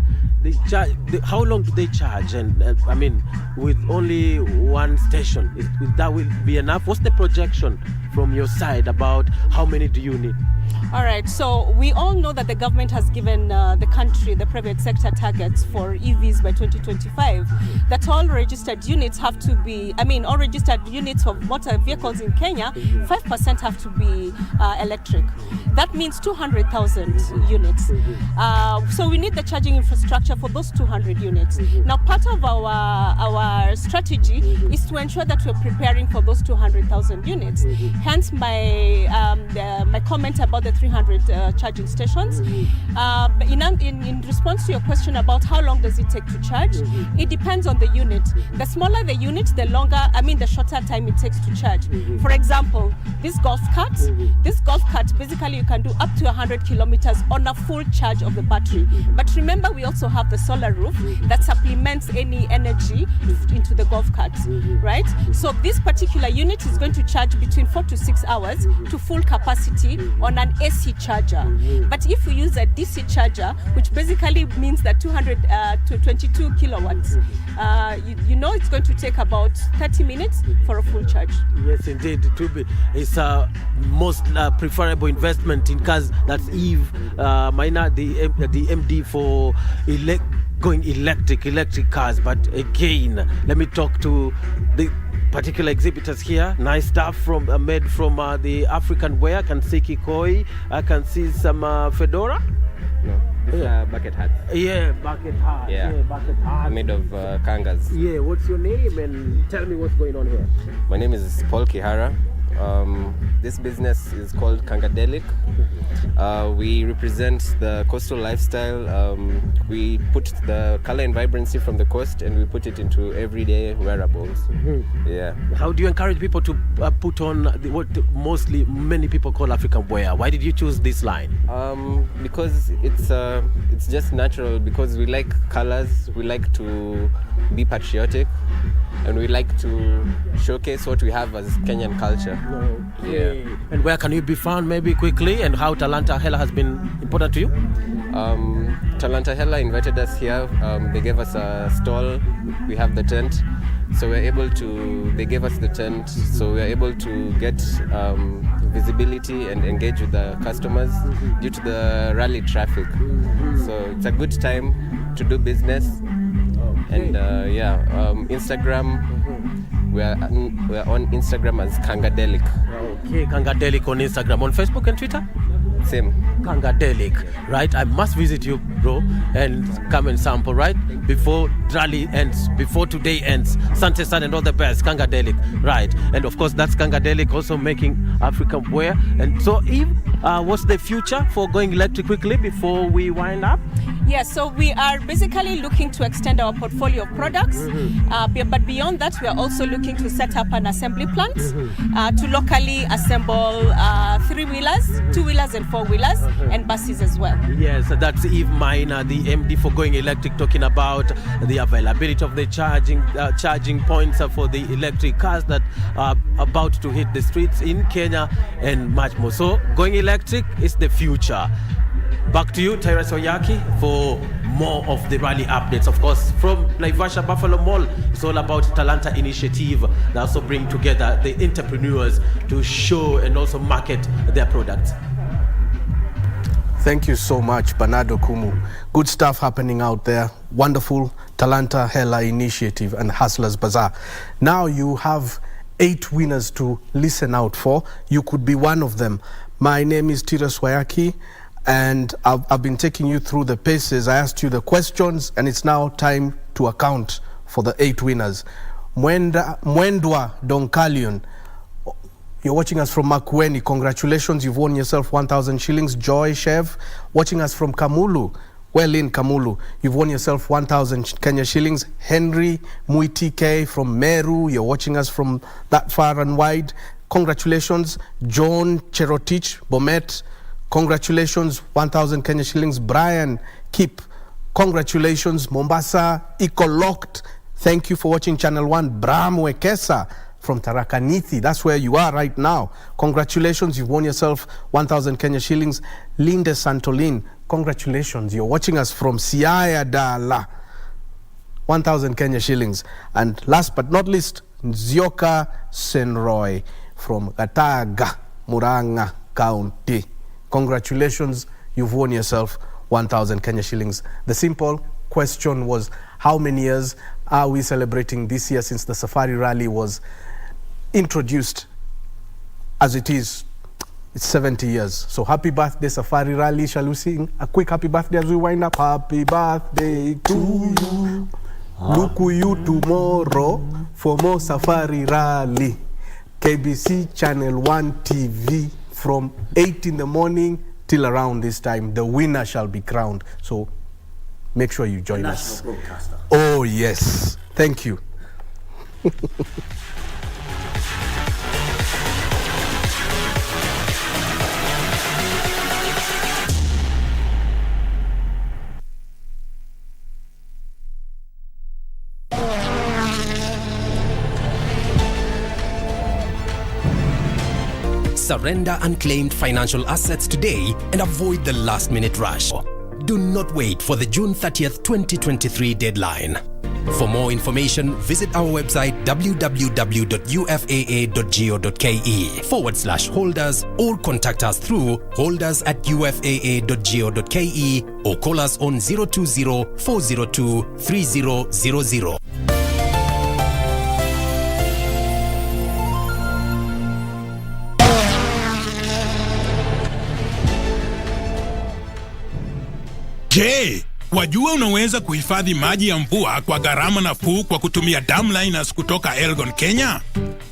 how long do they charge? And I mean, with only one station, that will be enough? What's the projection from your side about how many do you need? All right, so we all know that the government has given the country, the private sector targets for EVs by 2025, that all registered units have to be, all registered units of motor vehicles in Kenya, 5% have to be electric. That means 200,000 units. So we need the charging infrastructure for those 200 units. Now, part of our strategy is to ensure that we're preparing for those 200,000 units. Hence my comment about the 300 charging stations. In response to your question about how long does it take to charge, it depends on the unit. The smaller the unit, the shorter time it takes to charge. For example, this golf cart basically you can do up to 100 kilometers on a full charge of the battery. But remember, we also have the solar roof that supplements any energy into the golf cart, right? So this particular unit is going to charge between 4 to 6 hours to full capacity on an AC charger. But if we use a DC charger, which basically means that 200 to 22 kilowatts, it's going to take about 30 minutes for a full charge. Yes, indeed, it will be. It's a most preferable investment in cars. That's Eve Maina, the MD for going electric cars. But again, let me talk to the particular exhibitors here. Nice stuff made from the African wear. I can see Kikoi. I can see some fedora. No, these are bucket hats. Yeah, bucket hats. Yeah, bucket hats. Made of kangas. Yeah, what's your name and tell me what's going on here? My name is Paul Kihara. This business is called Kangadelic. We represent the coastal lifestyle. We put the color and vibrancy from the coast and we put it into everyday wearables. Yeah. How do you encourage people to put on what mostly many people call African wear? Why did you choose this line? Because it's just natural, because we like colors, we like to be patriotic, and we like to showcase what we have as Kenyan culture. Okay. Yeah. And where can you be found, maybe quickly, and how Talanta Hella has been important to you? Talanta Hella invited us here. They gave us a stall. We have the tent. So they gave us the tent, so we're able to get visibility and engage with the customers due to the rally traffic. So it's a good time to do business. And Instagram, we're on Instagram as Kangadelic. Okay, Kangadelic on Instagram. On Facebook and Twitter? Same. Kangadelic, right? I must visit you, bro, and come and sample, right? Before rally ends, before today ends. Sante San and all the best, Kangadelic, right? And of course, that's Kangadelic also making African wear. And so, Eve, what's the future for going electric quickly before we wind up? Yes, so we are basically looking to extend our portfolio of products, but beyond that, we are also looking to set up an assembly plant to locally assemble 3-wheelers, 2-wheelers and 4-wheelers, and buses as well. Yes, that's Eve Maina, the MD for Going Electric, talking about the availability of the charging points for the electric cars that are about to hit the streets in Kenya and much more. So Going Electric is the future. Back to you, Tyrus Oyaki, for more of the rally updates. Of course, from Naivasha Buffalo Mall, it's all about Talanta Initiative that also bring together the entrepreneurs to show and also market their products. Thank you so much, Bernardo Kumu. Good stuff happening out there. Wonderful Talanta Hella Initiative and Hustlers Bazaar. Now you have 8 winners to listen out for. You could be one of them. My name is Tyrus Oyaki. And I've been taking you through the paces. I asked you the questions, and it's now time to account for the 8 winners. Mwendwa Donkalion, you're watching us from Makueni. Congratulations, you've won yourself 1,000 shillings. Joy Chev, watching us from Kamulu. Well in Kamulu, you've won yourself 1,000 Kenya shillings. Henry Muitike from Meru, you're watching us from that far and wide. Congratulations. John Cherotich Bomet, congratulations, 1,000 Kenya shillings. Brian Kip, congratulations. Mombasa, Eco-Locked, thank you for watching Channel 1. Bram Wekesa from Tarakaniti, that's where you are right now. Congratulations, you've won yourself 1,000 Kenya shillings. Linde Santolin, congratulations, you're watching us from Siaya Dala, 1,000 Kenya shillings. And last but not least, Nzioka Senroy from Gataga, Muranga County. Congratulations, you've won yourself 1,000 Kenya shillings. The simple question was, how many years are we celebrating this year since the Safari Rally was introduced as it is? It's 70 years. So happy birthday, Safari Rally. Shall we sing a quick happy birthday as we wind up? Happy birthday to you. Look you tomorrow for more Safari Rally. KBC Channel 1 TV from 8 in the morning till around this time. The winner shall be crowned. So make sure you join us. Broadcaster. Oh, yes. Thank you. Surrender unclaimed financial assets today and avoid the last-minute rush. Do not wait for the June 30th, 2023 deadline. For more information, visit our website www.ufaa.go.ke/holders or contact us through holders@ufaa.go.ke or call us on 020 402 3000. Je, wajua unaweza kuhifadhi maji ya mvua kwa gharama nafuu kwa kutumia dam liners kutoka Elgon, Kenya?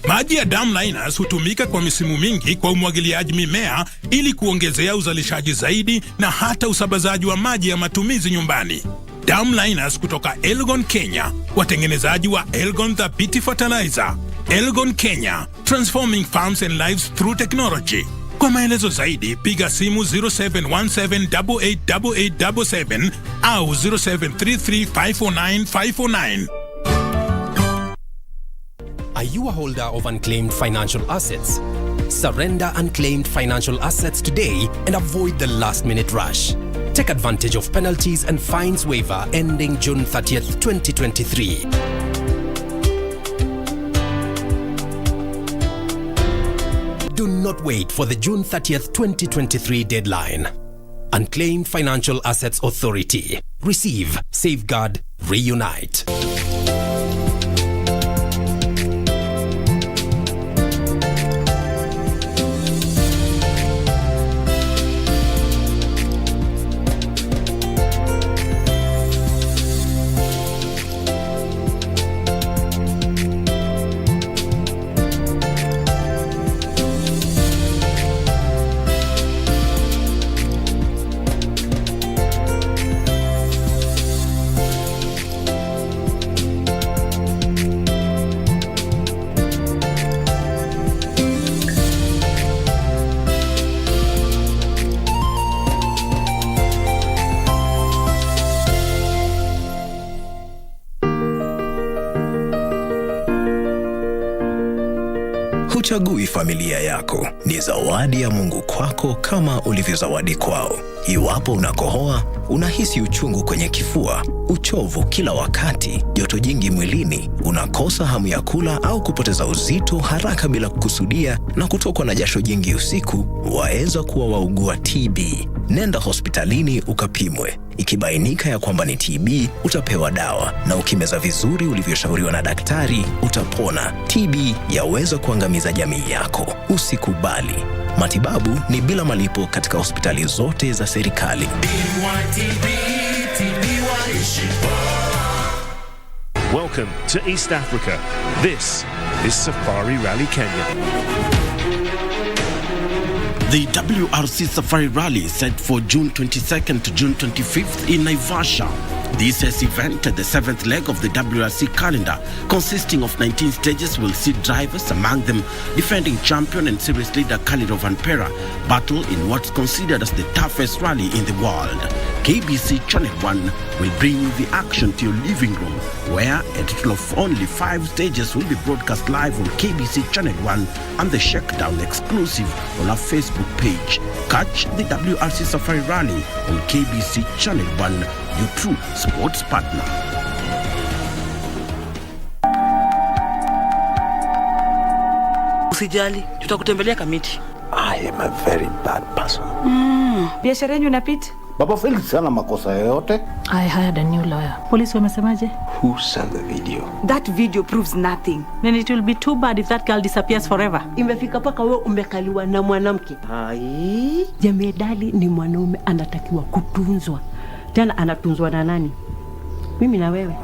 Maji ya dam liners hutumika kwa misimu mingi kwa umwagiliaji mimea ili kuongezea uzalishaji zaidi na hata usambazaji wa maji ya matumizi nyumbani. Dam liners kutoka Elgon, Kenya, watengenezaji wa Elgon Thabiti Fertilizer. Elgon, Kenya, transforming farms and lives through technology. Kwa maelezo zaidi, piga simu 0717888877 au 0733549549. Are you a holder of unclaimed financial assets? Surrender unclaimed financial assets today and avoid the last-minute rush. Take advantage of penalties and fines waiver ending June 30th, 2023. Do not wait for the June 30th, 2023 deadline. Unclaimed Financial Assets Authority. Receive, safeguard, reunite. Huchagui familia yako, ni zawadi ya Mungu kwako kama ulivyozawadi kwao. Iwapo unakohoa, unahisi uchungu kwenye kifua, uchovu kila wakati, joto jingi mwilini, unakosa hamu ya kula au kupoteza uzito haraka bila kukusudia na kutokwa na jasho jingi usiku, waweza kuwa waugua TB. Nenda hospitalini ukapimwe. Ikibainika ya kwamba ni TB, utapewa dawa, na ukimeza vizuri ulivyoshauriwa na daktari, utapona. TB yaweza kuangamiza jamii yako. Usikubali. Matibabu ni bila malipo katika hospitali zote za serikali. Welcome to East Africa. This is Safari Rally Kenya. The WRC Safari Rally is set for June 22nd to June 25th in Naivasha. This year's event, the 7th leg of the WRC calendar, consisting of 19 stages, will see drivers, among them defending champion and series leader Khalid Vanpera, battle in what's considered as the toughest rally in the world. KBC Channel 1 will bring the action to your living room, where a total of only 5 stages will be broadcast live on KBC Channel 1 and the Shakedown exclusive on our Facebook page. Catch the WRC Safari Rally on KBC Channel 1, your true sports partner. Usijali, tutakutembelea kamiti. I am a very bad person. Biashara yenu inapita? Baba Felix hana makosa yoyote. I hired a new lawyer. Police wamesemaje? Who sent the video? That video proves nothing. Then it will be too bad if that girl disappears forever. Imefika paka wewe umekaliwa na mwanamke. Ai, Jemedali ni mwanaume anatakiwa kutunzwa. Tena anatunzwa na nani? Mimi na wewe.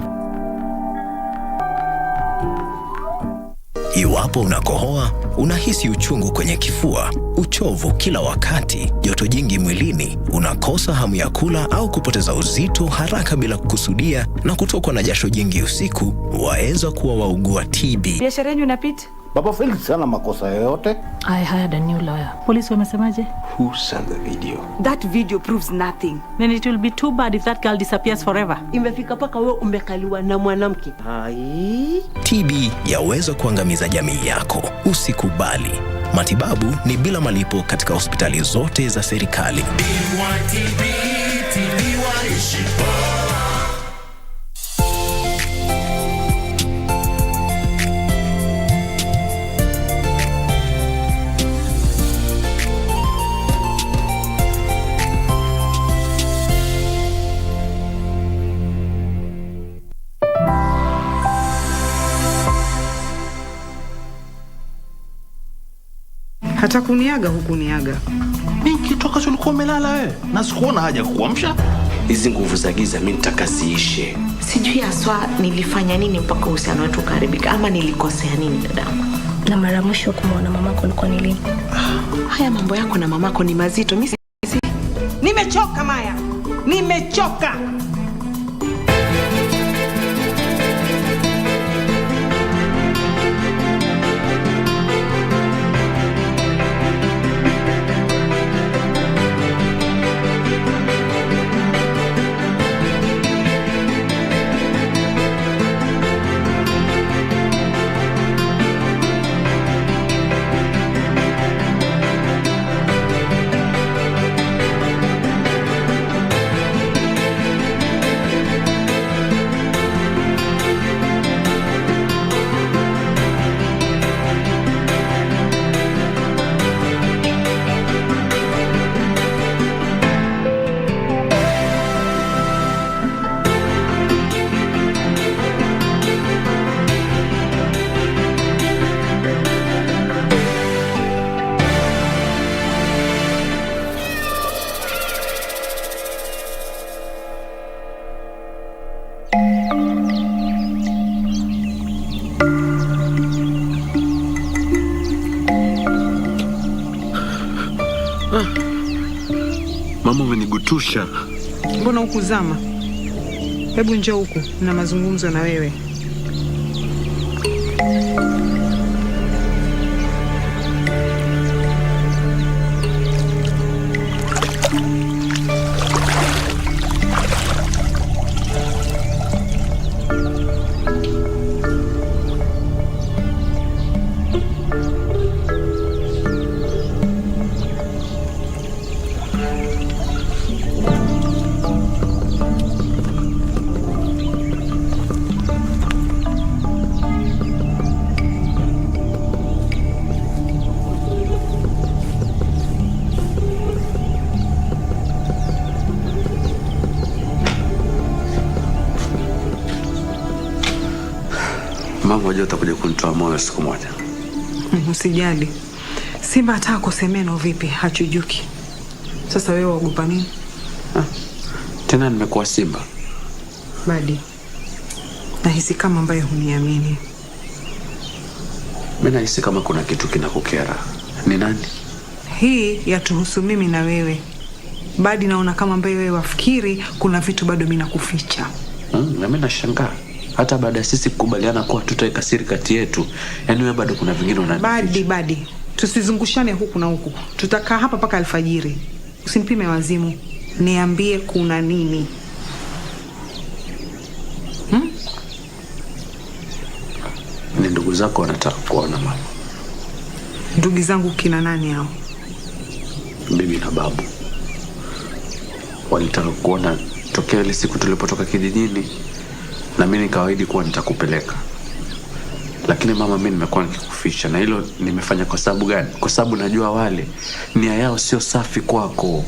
Iwapo unakohoa, unahisi uchungu kwenye kifua, uchovu kila wakati, joto jingi mwilini, unakosa hamu ya kula au kupoteza uzito haraka bila kukusudia na kutokwa na jasho jingi usiku, waweza kuwa waugua TB. Biashara yenu inapita? Baba Felix hana makosa yoyote. I hired a new lawyer. Police wamesemaje? Who sent the video? That video proves nothing. Then it will be too bad if that girl disappears forever. Imefika paka wewe umekaliwa na mwanamke. Ai. TB yaweza kuangamiza jamii yako. Usikubali. Matibabu ni bila malipo katika hospitali zote za serikali. Hata kuniaga hukuniaga. Nikitoka ulikuwa umelala wewe. Na sikuona haja kuamsha. Hizi nguvu za giza mimi nitakaziishe. Sijui aswa nilifanya nini mpaka uhusiano wetu ukaribika, ama nilikosea nini dadangu. Na mara mwisho kumuona mamako alikuwa ni lini? Haya mambo yako na mamako ni mazito. Mimi Nimechoka Maya. Nimechoka. Mama umenigutusha. Mbona ukuzama? Hebu njoo huku, na mazungumzo na wewe. Mama, unajua utakuja kunitoa moyo siku moja. Usijali. Simba hata kusemeno vipi hachujuki. Sasa wewe waogopa nini? Tena nimekuwa simba. Badi, nahisi kama ambaye huniamini. Mimi nahisi kama kuna kitu kinakukera. Ni nani? Hii yatuhusu mimi na wewe. Badi, naona kama ambaye wewe wafikiri kuna vitu bado mimi nakuficha. Na mimi nashangaa. Hata baada ya sisi kukubaliana kuwa tutaweka siri kati yetu, yani wewe bado kuna vingine unanificha. Badi, tusizungushane huku na huku. Tutakaa hapa paka alfajiri. Usinipime wazimu. Niambie kuna nini? Ni ndugu zako wanataka kuona mama. Ndugu zangu kina nani hao? Bibi na babu. Walitaka kuona tokea ile siku tulipotoka kijijini, na mimi nikawaahidi kuwa nitakupeleka. Lakini mama, mimi nimekuwa nikikuficha, na hilo nimefanya kwa sababu gani? Kwa sababu najua wale nia yao sio safi kwako.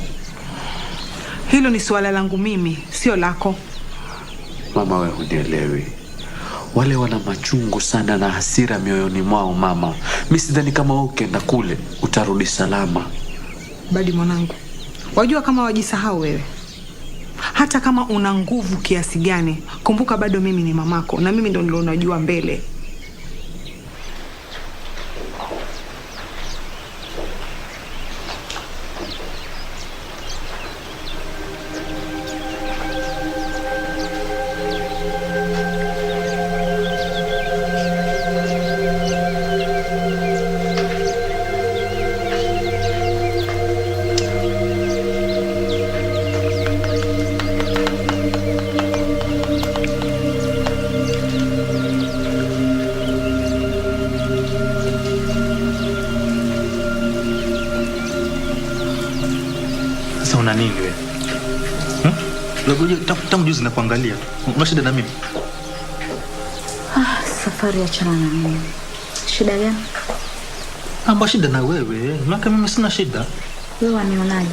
Hilo ni swala langu mimi, sio lako. Mama, wewe hunielewi. Wale wana machungu sana na hasira mioyoni mwao mama. Mimi sidhani kama wewe ukienda kule utarudi salama. Badi mwanangu, wajua kama wajisahau wewe. Hata kama una nguvu kiasi gani, kumbuka bado mimi ni mamako na mimi ndo nilionajua mbele. Una nini wewe? Tangu juzi na kuangalia. Una shida na mimi? Safari achana na mimi. Shida gani? Amba shida na wewe. Maka mimi sina shida. Wewe wanionaje?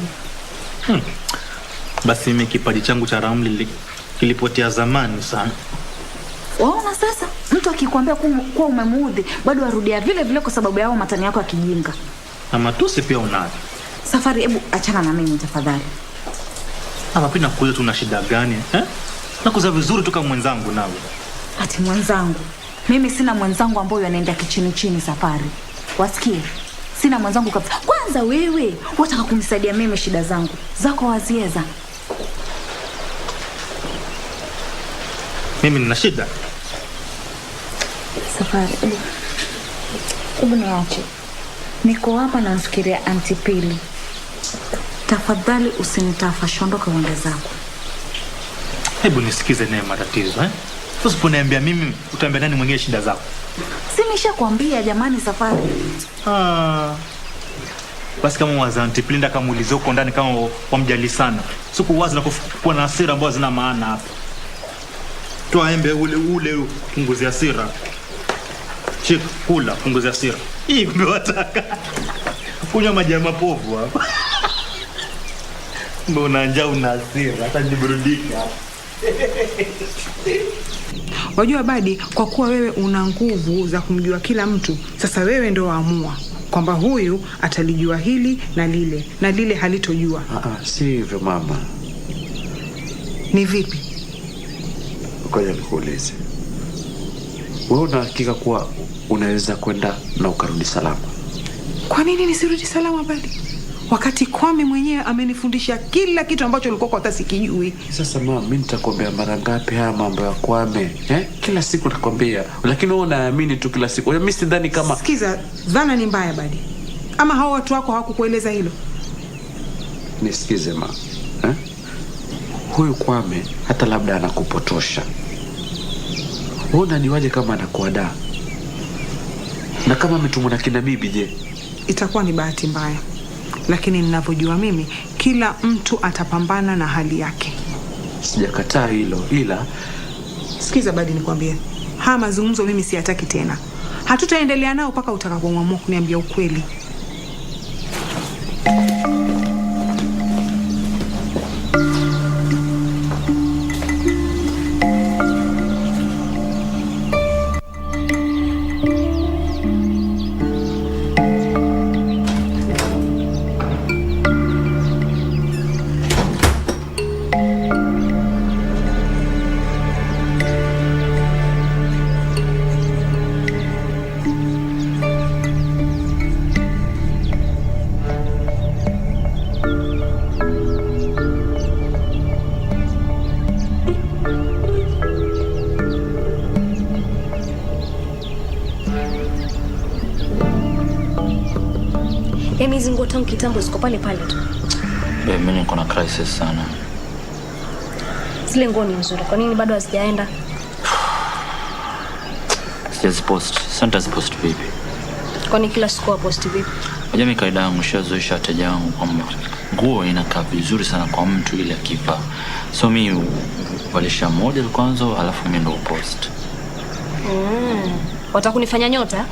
Basi mimi kipaji changu cha ramli kilipotea zamani sana. Waona sasa, mtu akikwambia kuwa umemuudhi, bado arudia vile vile kwa sababu yao matani yako ya kijinga. Na matusi pia unayo. Safari, hebu achana na mimi tafadhali. Hapa pina kuja tuna shida gani? Nakuza vizuri tu kama mwenzangu nawe. Ati mwenzangu? Mimi sina mwenzangu ambaye anaenda kichini chini Safari. Wasikie? Sina mwenzangu kabisa. Kwanza wewe, wataka kunisaidia mimi shida zangu. Zako wazieza. Mimi nina shida. Safari, hebu niache. Niko hapa na mfikiria Antipili. Tafadhali usinitafashondoka uende zako. Hebu nisikize naye matatizo, Usiponiambia mimi, utaambia nani mwingine shida zako? Si nimeshakwambia jamani Safari. Basi kama waza Antipili ndaka muulize huko ndani kama wamjali sana. Siku wazi na kuwa na hasira ambazo zina maana hapa. Toa embe ule punguzi hasira. Chik kula punguzi hasira. Hii kumbe wataka. Kunywa maji ya mapovu hapa. Mbona njaa una hasira hata niburudika. Wajua Badi, kwa kuwa wewe una nguvu za kumjua kila mtu, sasa wewe ndio waamua kwamba huyu atalijua hili na lile halitojua. Si hivyo mama. Ni vipi? Ngoja nikuulize. Wewe una hakika kuwa unaweza kwenda na ukarudi salama? Kwa nini nisirudi salama Badi? Wakati Kwame mwenyewe amenifundisha kila kitu ambacho ulikuwa hata sikijui. Sasa mama, mimi nitakwambia mara ngapi haya mambo ya Kwame? Kila siku nakwambia, lakini wewe unaamini tu kila siku. Mimi sidhani kama. Sikiza, dhana ni mbaya Badi. Ama hao watu wako hawakukueleza hilo? Nisikize mama. Huyu Kwame hata labda anakupotosha. Wewe unajuaje kama anakuadaa? Na kama ametumwa na kina bibi je? Itakuwa ni bahati mbaya. Lakini ninavyojua mimi, kila mtu atapambana na hali yake. Sijakataa hilo, ila sikiza Badi nikwambie. Haya mazungumzo mimi siyataki tena. Hatutaendelea nao mpaka utakapoamua kuniambia ukweli. hizi nguo tangu kitambo ziko pale pale tu. Mimi niko na crisis sana. Zile nguo ni nzuri. Kwa nini bado hazijaenda? Sijazipost. Sitazipost vipi? Kwani kila siku post vipi? Unajua mimi kaida yangu shazoesha wateja wangu kwamba nguo inakaa vizuri sana kwa mtu ile akivaa. So mimi walisha model kwanza alafu mimi ndo post. Watakunifanya nyota?